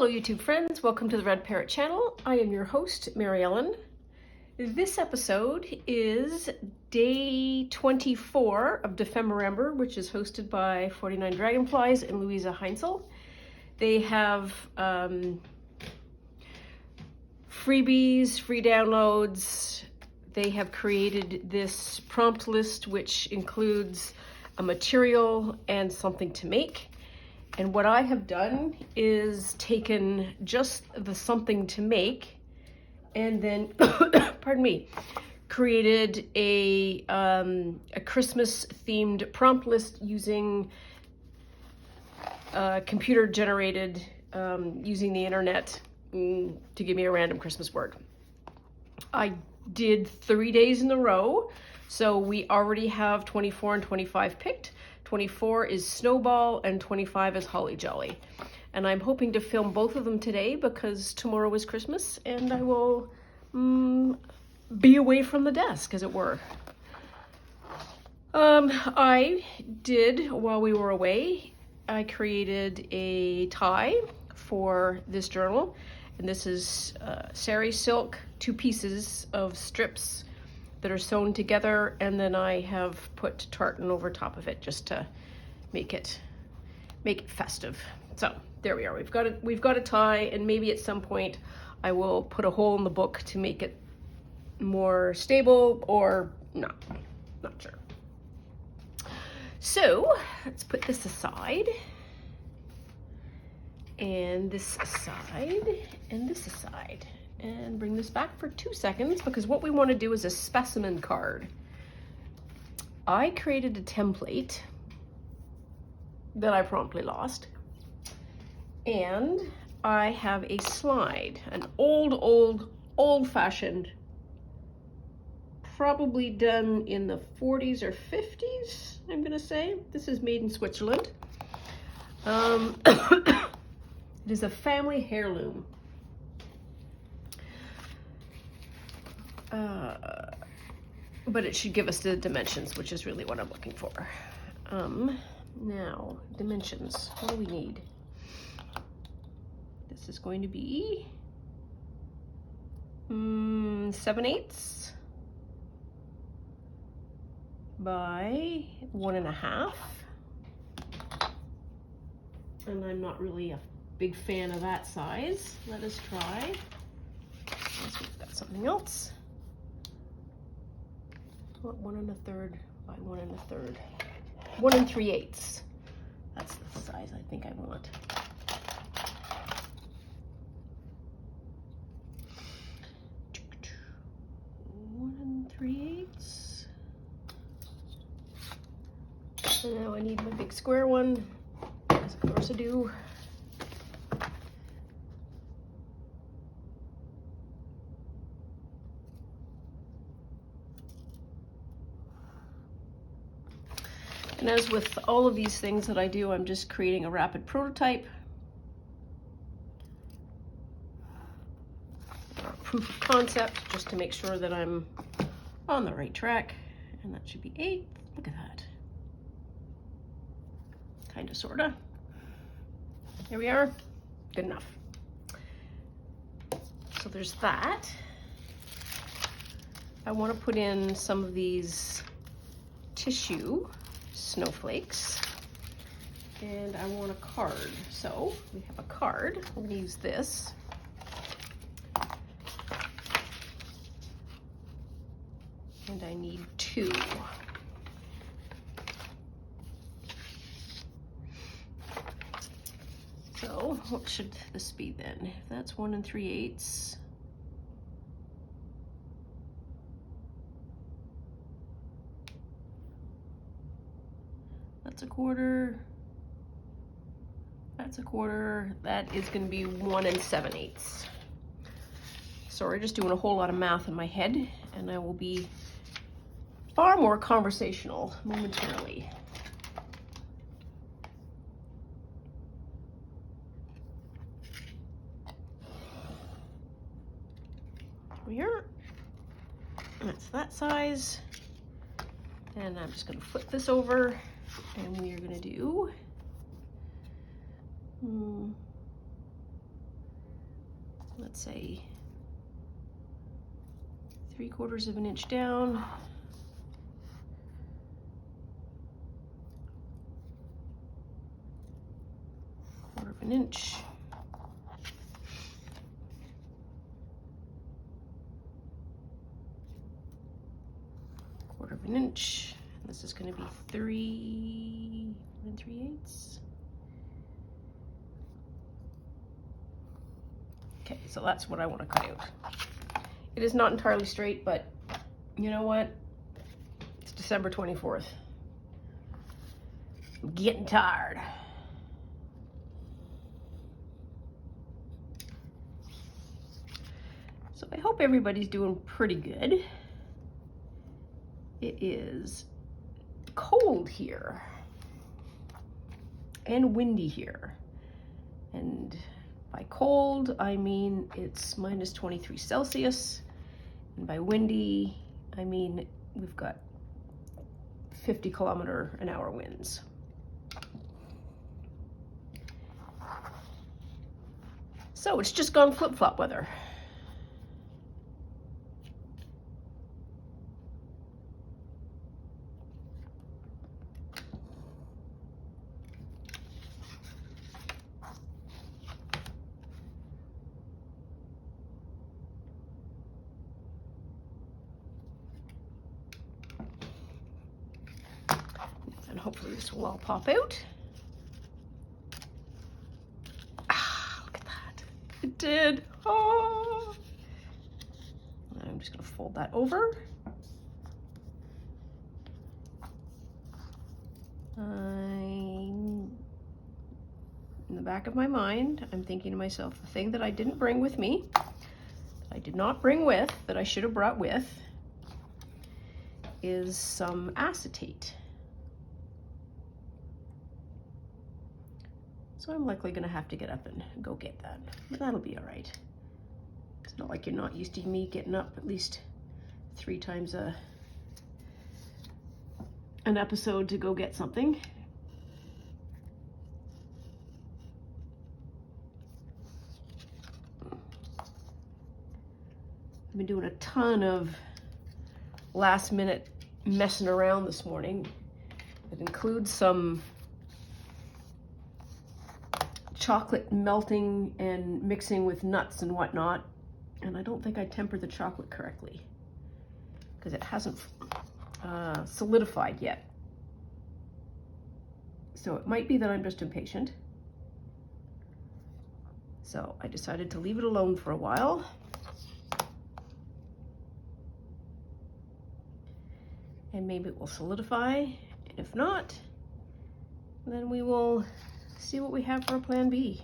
Hello YouTube friends, welcome to the Red Parrot channel. I am your host, Mary Ellen. This episode is day 24 of Defemberember, which is hosted by 49 Dragonflies and Louisa Heinzel. They have freebies, free downloads. They have created this prompt list, which includes a material and something to make. And what I have done is taken just the something to make and then, pardon me, created a Christmas themed prompt list using computer generated, using the internet to give me a random Christmas word. I did 3 days in a row, so we already have 24 and 25 picked. 24 is Snowball and 25 is Holly Jolly. And I'm hoping to film both of them today because tomorrow is Christmas and I will be away from the desk, as it were. I did, while we were away, I created a tie for this journal. And this is sari silk, 2 pieces of strips that are sewn together, and then I have put tartan over top of it just to make it festive. So there we are. We've got a tie, and maybe at some point I will put a hole in the book to make it more stable, or not sure. So let's put this aside, and this aside, and this aside. And bring this back for 2 seconds because what we want to do is a specimen card. I created a template that I promptly lost, and I have a slide, an old-fashioned, probably done in the 40s or 50s, I'm gonna say. This is made in Switzerland. It is a family heirloom. But it should give us the dimensions, which is really what I'm looking for. Now, dimensions, what do we need? This is going to be 7/8 by 1.5. And I'm not really a big fan of that size. Let us try. Let's make that something else. 1 1/3 by 1 1/3. 1 3/8. That's the size I think I want. One 3/8. And now I need my big square one, as of course I do. And as with all of these things that I do, I'm just creating a rapid prototype, or proof of concept, just to make sure that I'm on the right track. And that should be 8. Look at that. Kinda, sorta. Here we are. Good enough. So there's that. I want to put in some of these tissue snowflakes, and I want a card. So we have a card. We're going to use this. And I need 2. So what should this be then? If that's 1 3/8. That's a quarter. That's a quarter. That is going to be 1 7/8. Sorry, just doing a whole lot of math in my head, and I will be far more conversational momentarily. Here. That's that size. And I'm just going to flip this over, and we are going to do let's say 3/4 of an inch down. Quarter of an inch. Quarter of an inch. This is going to be 3 3/8. Okay, so that's what I want to cut out. It is not entirely straight, but you know what? It's December 24th. I'm getting tired. So I hope everybody's doing pretty good. It is cold here and windy here. And by cold, I mean it's minus 23 Celsius. And by windy, I mean we've got 50-kilometer-an-hour winds. So it's just gone flip-flop weather. And hopefully this will all pop out. Ah, look at that. It did. Oh. I'm just going to fold that over. In the back of my mind, I'm thinking to myself, the thing that I didn't bring with me, that I did not bring with, that I should have brought with, is some acetate. So I'm likely going to have to get up and go get that, but that'll be all right. It's not like you're not used to me getting up at least 3 times an episode to go get something. I've been doing a ton of last minute messing around this morning. It includes some chocolate melting and mixing with nuts and whatnot. And I don't think I tempered the chocolate correctly because it hasn't solidified yet. So it might be that I'm just impatient. So I decided to leave it alone for a while. And maybe it will solidify. And if not, then we will see what we have for a plan B.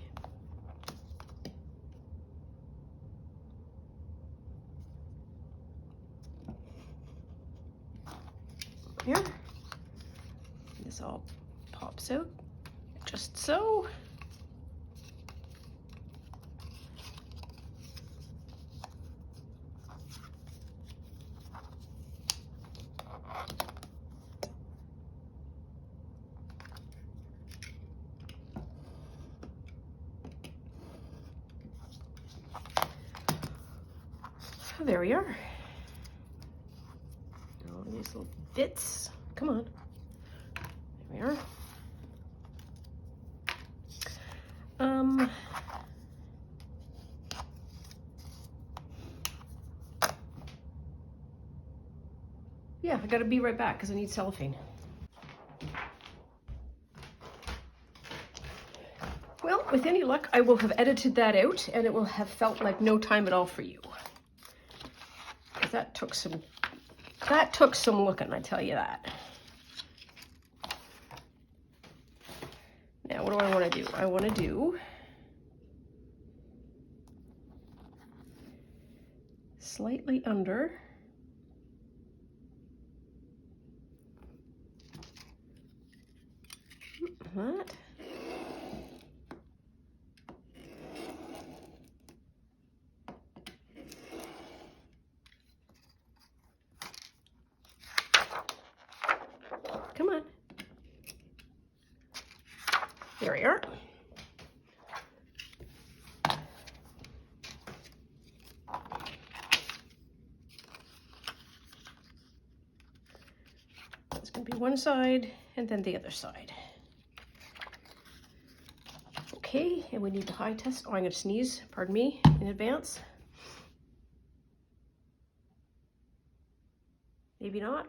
Here. This all pops out, just so. There we are. All these little bits. Come on. There we are. Yeah, I gotta be right back because I need cellophane. Well, with any luck, I will have edited that out and it will have felt like no time at all for you. That took some looking, I tell you that. Now, what do I want to do? I want to do slightly under. That. Come on. There we are. It'll be one side and then the other side. Okay, and we need the high test. Oh, I'm gonna sneeze, pardon me in advance. Maybe not.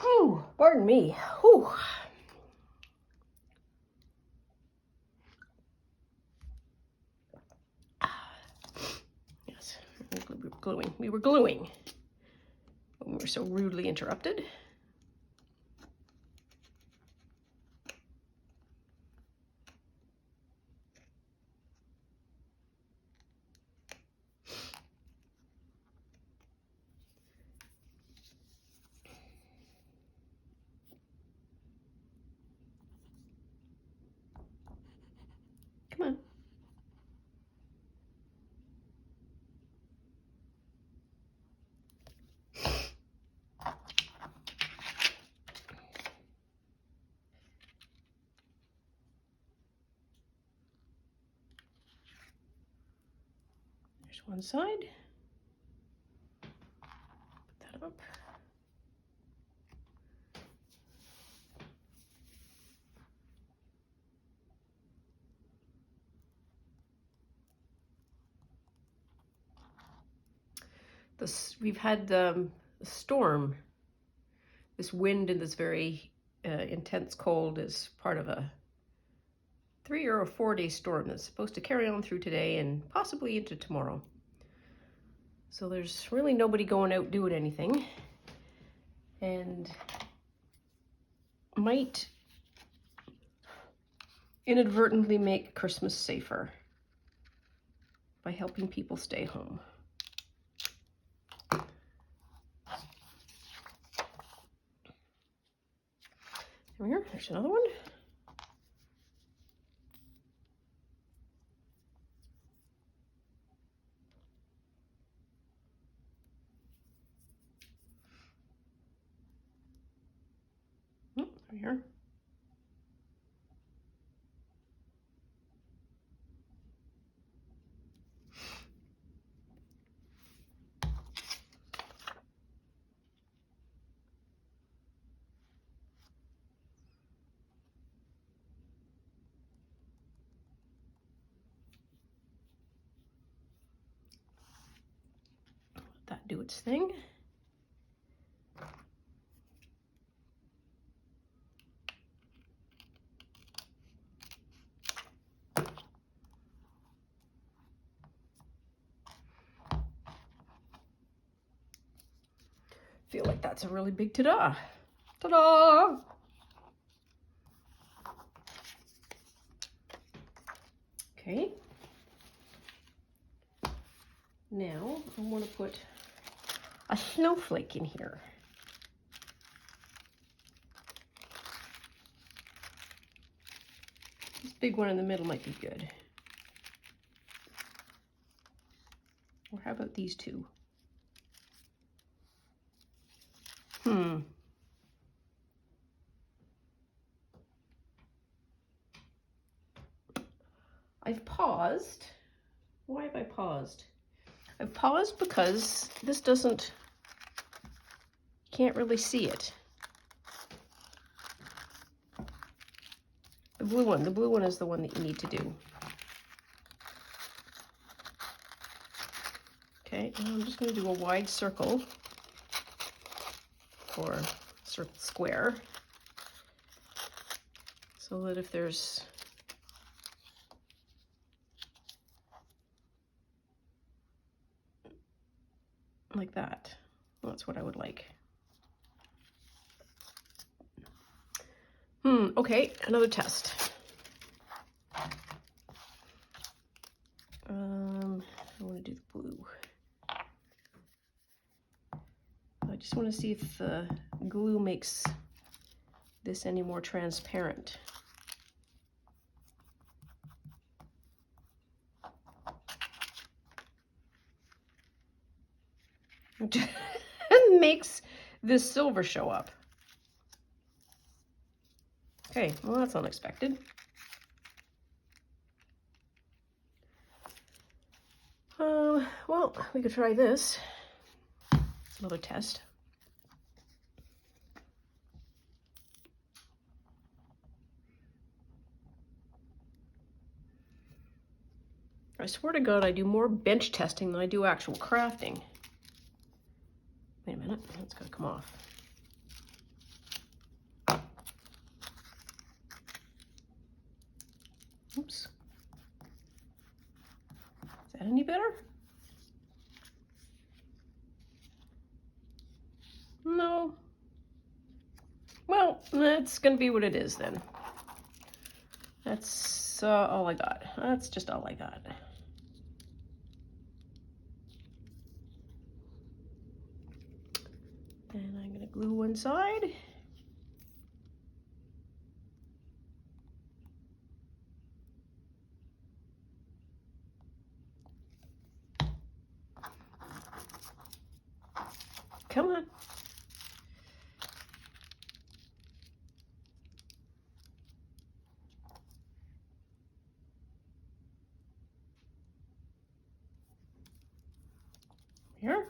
Oh, pardon me. Whew. Yes, we were gluing. We were gluing when we were so rudely interrupted. Come on. There's one side. Put that up. We've had the storm, this wind and this very intense cold is part of a 3 or 4 day storm that's supposed to carry on through today and possibly into tomorrow. So there's really nobody going out doing anything, and might inadvertently make Christmas safer by helping people stay home. Here, there's another one. Here. Let that do its thing. Feel like that's a really big ta-da. Ta-da! Okay. Now I want to put a snowflake in here. This big one in the middle might be good. Or how about these two? I've paused. Why have I paused? I've paused because this doesn't, you can't really see it. The blue one is the one that you need to do. Okay, and I'm just going to do a wide circle or square, so that if there's like that, that's what I would like. Okay, another test. I want to do the blue. I just want to see if the glue makes this any more transparent. It makes this silver show up. Okay, well, that's unexpected. Well, we could try this. Another test. I swear to God, I do more bench testing than I do actual crafting. Wait a minute, that's gotta come off. Oops. Is that any better? No. Well, that's gonna be what it is then. That's all I got. That's just all I got. And I'm gonna glue one side. Come on. Here.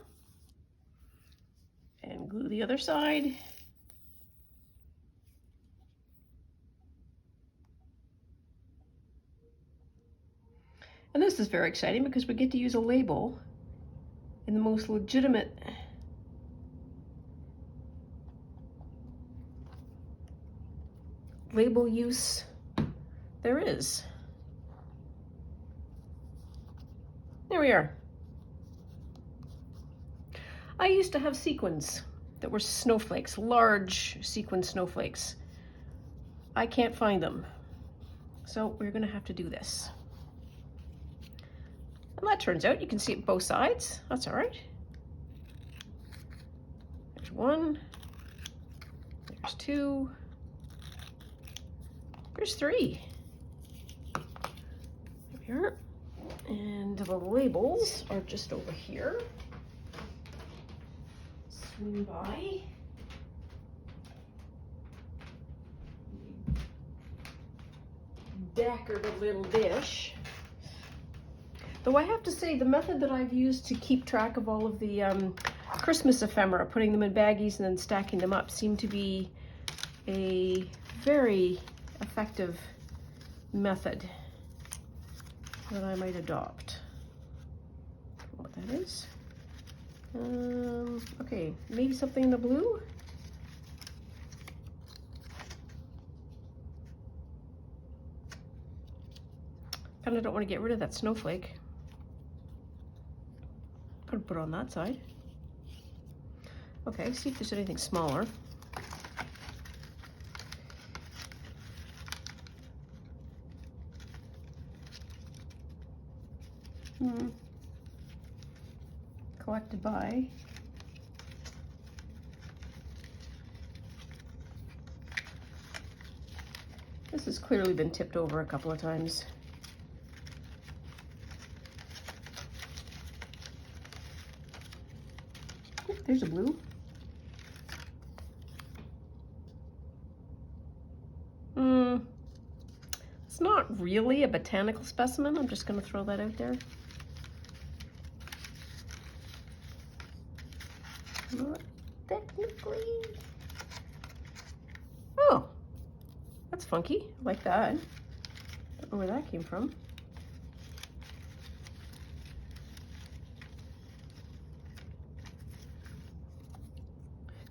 And glue the other side. And this is very exciting because we get to use a label in the most legitimate label use there is. There we are. I used to have sequins that were snowflakes, large sequin snowflakes. I can't find them, so we're gonna have to do this. And that turns out you can see it both sides. That's all right. There's one, there's two, there's three. There we are. And the labels are just over here. Swing by. Decorative little dish. Though I have to say, the method that I've used to keep track of all of the Christmas ephemera, putting them in baggies and then stacking them up, seemed to be a very effective method that I might adopt. I don't know what that is. Okay, maybe something in the blue? Kinda don't want to get rid of that snowflake. Could put it on that side. Okay, see if there's anything smaller. Collected by. This has clearly been tipped over a couple of times. Oop, there's a blue. It's not really a botanical specimen. I'm just going to throw that out there. Not technically. Oh, that's funky. I like that. Don't know where that came from.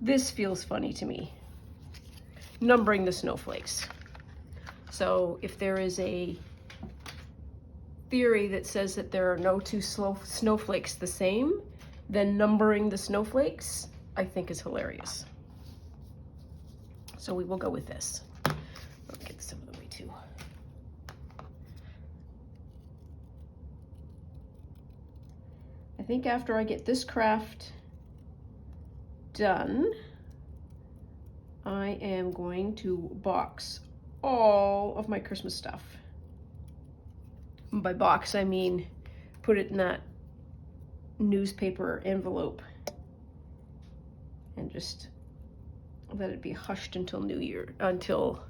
This feels funny to me. Numbering the snowflakes. So if there is a theory that says that there are no two snowflakes the same, then numbering the snowflakes, I think, is hilarious. So we will go with this. I'll get this out of the way too. I think after I get this craft done, I am going to box all of my Christmas stuff. And by box, I mean put it in that newspaper envelope and just let it be hushed until New Year, until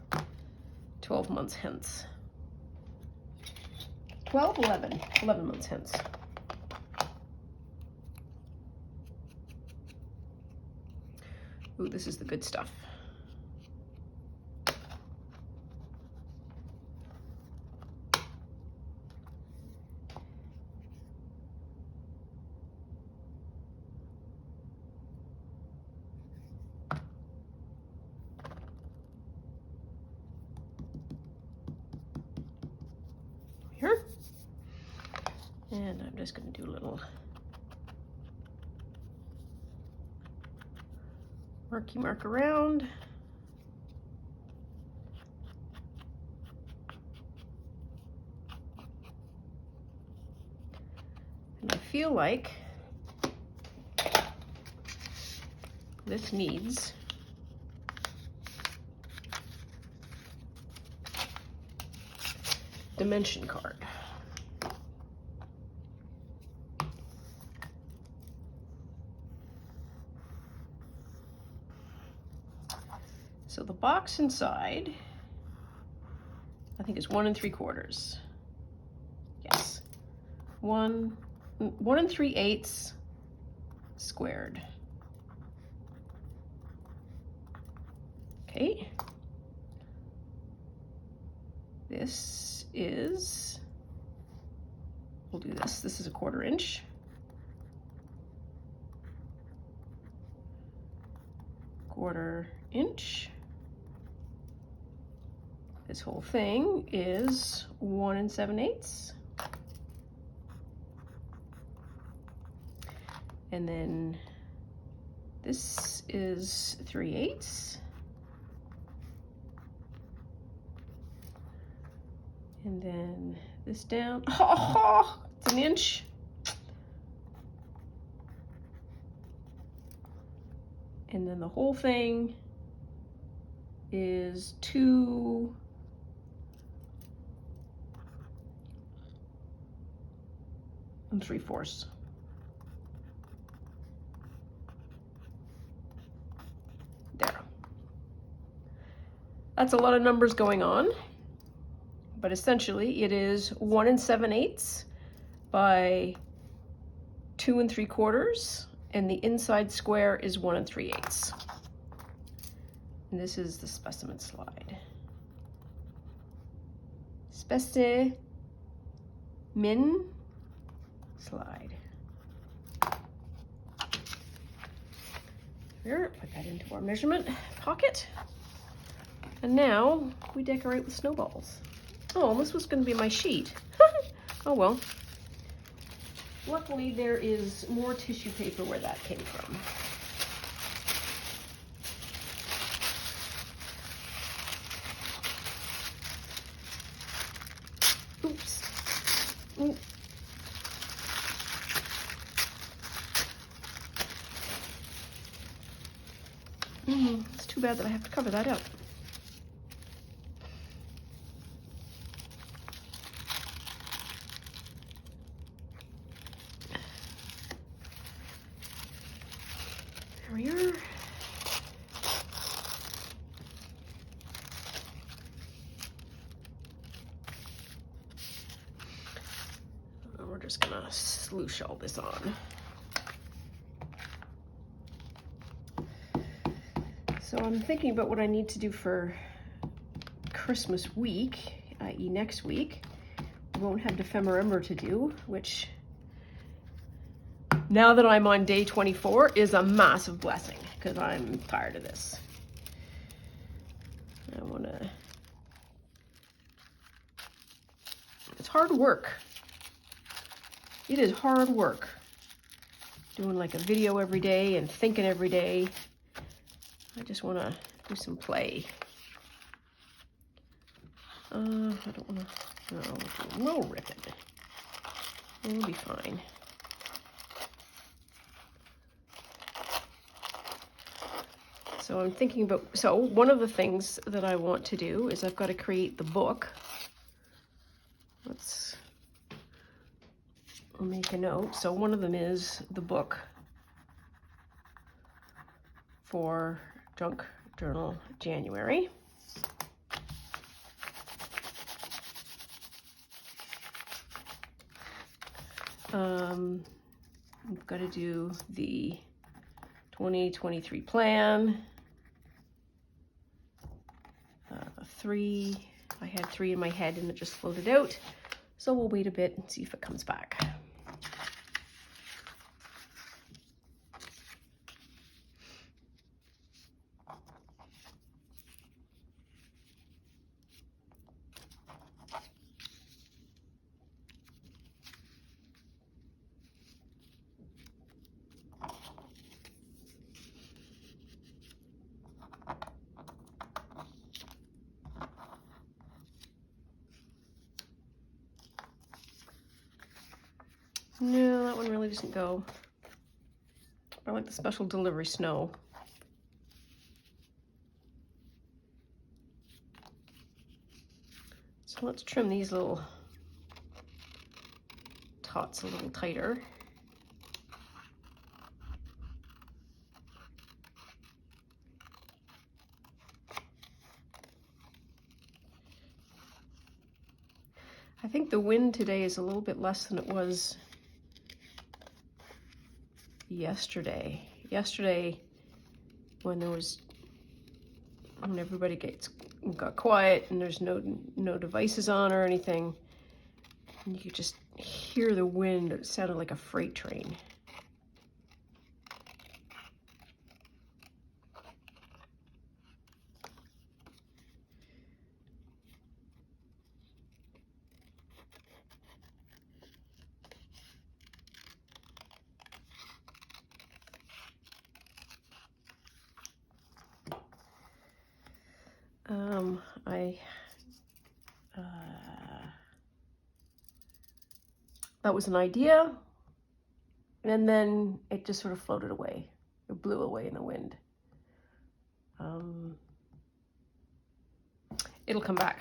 12 months hence. 11 months hence. Ooh, this is the good stuff. Here. And I'm just going to do a little mark around. And I feel like this needs dimension card. So the box inside, I think is 1 3/4. Yes, 1 3/8 squared. Okay. This is, we'll do this. This is a 1/4 inch. Quarter inch. This whole thing is 1 7/8. And then this is 3/8. And then this down, oh, it's an inch. And then the whole thing is 2 3/4. There. That's a lot of numbers going on, but essentially it is 1 7/8 by 2 3/4, and the inside square is 1 3/8. And this is the specimen slide. Specimen slide. Here, put that into our measurement pocket. And now we decorate with snowballs. Oh, this was going to be my sheet. Oh well. Luckily, there is more tissue paper where that came from. Oops. Ooh. It's too bad that I have to cover that up. There we are. We're just gonna sloosh all this on. So I'm thinking about what I need to do for Christmas week, i.e. next week. We won't have Ephemerimber to do, which now that I'm on day 24 is a massive blessing because I'm tired of this. I wanna, it's hard work. It is hard work doing like a video every day and thinking every day. I just want to do some play. I don't want to, no ripping. It'll be fine. So I'm thinking about, so one of the things that I want to do is I've got to create the book. I'll make a note. So one of them is the book for Junk Journal January. We've got to do the 2023 plan. 3, I had 3 in my head and it just floated out. So we'll wait a bit and see if it comes back. No, that one really doesn't go. I like the special delivery snow. So let's trim these little tots a little tighter. I think the wind today is a little bit less than it was yesterday. Yesterday, when everybody got quiet and there's no devices on or anything, and you could just hear the wind. It sounded like a freight train. That was an idea, and then it just sort of floated away. It blew away in the wind. It'll come back.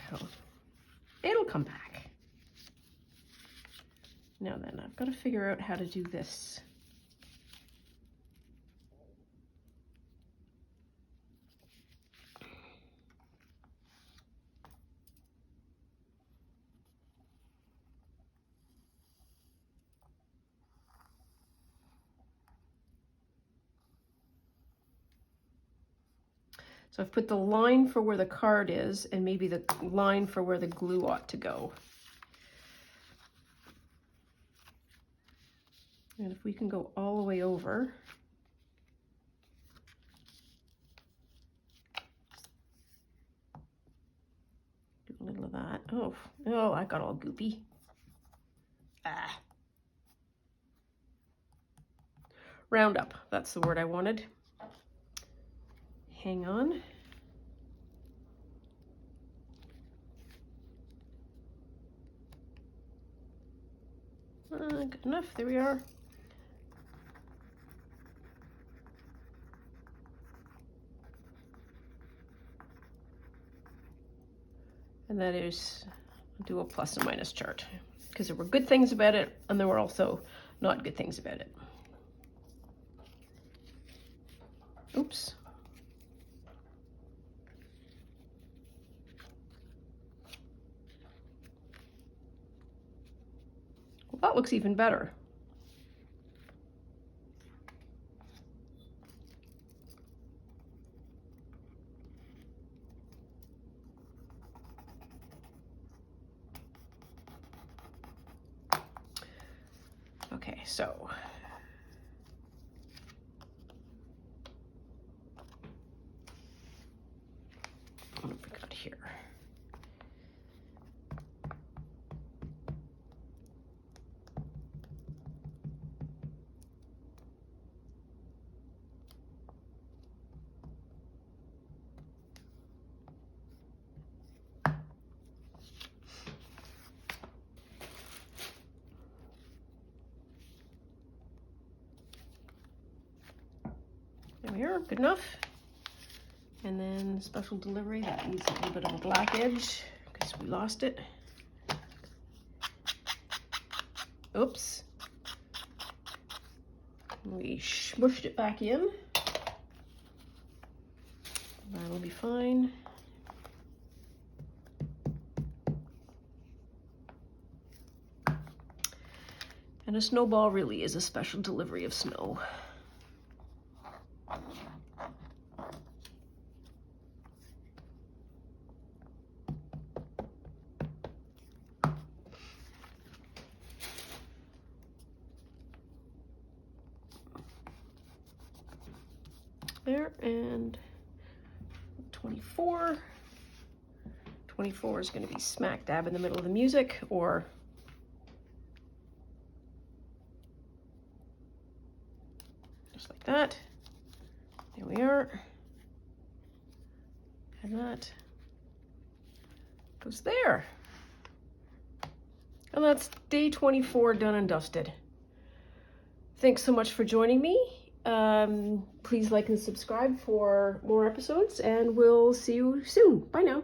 It'll come back. Now then, I've got to figure out how to do this. So I've put the line for where the card is and maybe the line for where the glue ought to go. And if we can go all the way over. Do a little of that. Oh, I got all goopy. Ah. Round up, that's the word I wanted. Hang on. Good enough, there we are. And that is, do a plus and minus chart, because there were good things about it and there were also not good things about it. Oops. Well, that looks even better. Okay, so what have we got here? There we are, good enough. And then special delivery, that needs a little bit of a black edge because we lost it. Oops. We smushed it back in. That'll be fine. And a snowball really is a special delivery of snow. there, and 24. 24 is going to be smack dab in the middle of the music, or just like that. There we are. And that goes there. And that's day 24 done and dusted. Thanks so much for joining me. Please like and subscribe for more episodes, and we'll see you soon. Bye now.